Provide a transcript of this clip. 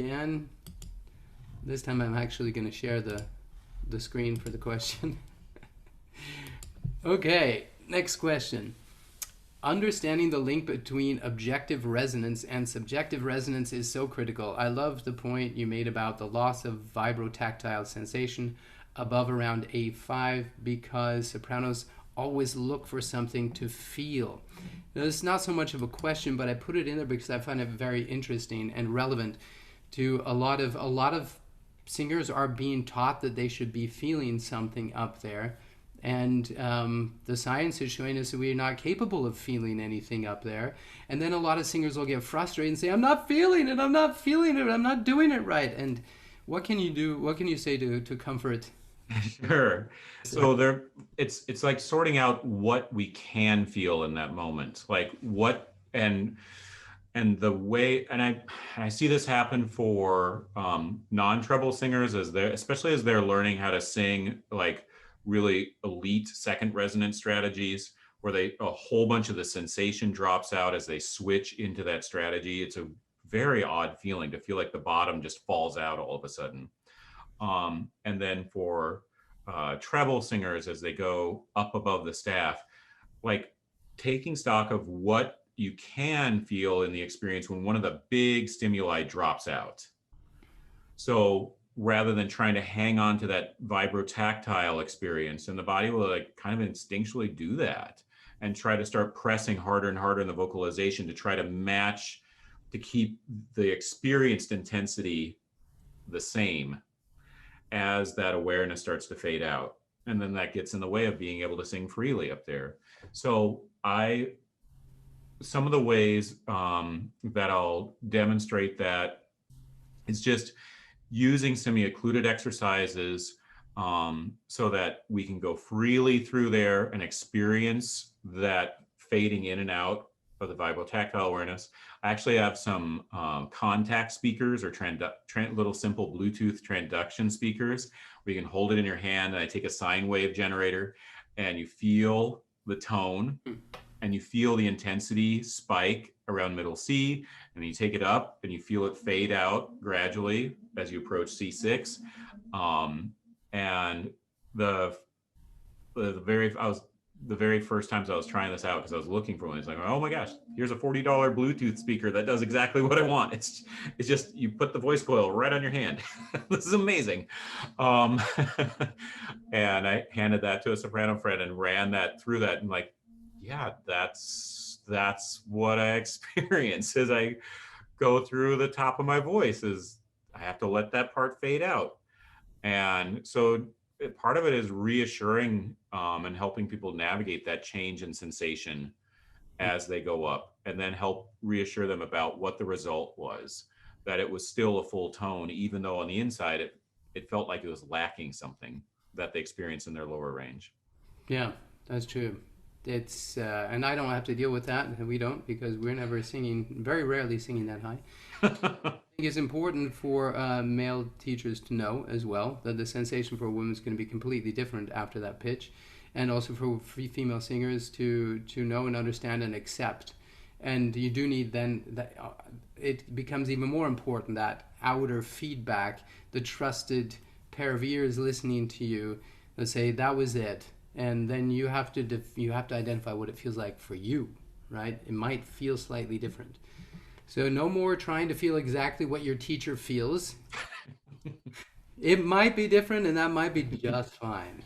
again. This time I'm actually going to share the screen for the question. Okay, next question. Understanding the link between objective resonance and subjective resonance is so critical. I love the point you made about the loss of vibrotactile sensation above around A5 because sopranos always look for something to feel. Now, it's not so much of a question, but I put it in there because I find it very interesting and relevant to a lot of singers are being taught that they should be feeling something up there. And the science is showing us that we are not capable of feeling anything up there. And then a lot of singers will get frustrated and say, I'm not feeling it, I'm not feeling it, I'm not doing it right. And what can you do? What can you say to comfort? Sure. So it's like sorting out what we can feel in that moment, like what and the way, and I see this happen for non-treble singers especially as they're learning how to sing like really elite second resonance strategies where a whole bunch of the sensation drops out as they switch into that strategy. It's a very odd feeling to feel like the bottom just falls out all of a sudden. And then for treble singers, as they go up above the staff, like taking stock of what you can feel in the experience when one of the big stimuli drops out. So rather than trying to hang on to that vibrotactile experience, and the body will like kind of instinctually do that and try to start pressing harder and harder in the vocalization to try to match, to keep the experienced intensity the same as that awareness starts to fade out. And then that gets in the way of being able to sing freely up there. So some of the ways that I'll demonstrate that is just using semi-occluded exercises so that we can go freely through there and experience that fading in and out of the vibrotactile awareness. I actually have some contact speakers or little simple Bluetooth transduction speakers where you can hold it in your hand, and I take a sine wave generator and you feel the tone and you feel the intensity spike around middle C, and then you take it up and you feel it fade out gradually as you approach C6. And the very first times I was trying this out, because I was looking for one, it's like, oh my gosh, here's a $40 Bluetooth speaker that does exactly what I want. It's just, you put the voice coil right on your hand. This is amazing. And I handed that to a soprano friend and ran that through that, and like, yeah, that's what I experience as I go through the top of my voice, is I have to let that part fade out. And so part of it is reassuring and helping people navigate that change in sensation as they go up, and then help reassure them about what the result was, that it was still a full tone, even though on the inside it felt like it was lacking something that they experienced in their lower range. Yeah, that's true. It's and I don't have to deal with that. We don't, because we're never singing, very rarely singing that high. I think it's important for male teachers to know as well that the sensation for a woman is going to be completely different after that pitch, and also for female singers to know and understand and accept. And you do need then that it becomes even more important that outer feedback, the trusted pair of ears listening to you that say that was it. And then you have to identify what it feels like for you, right? It might feel slightly different. So no more trying to feel exactly what your teacher feels. It might be different, and that might be just fine.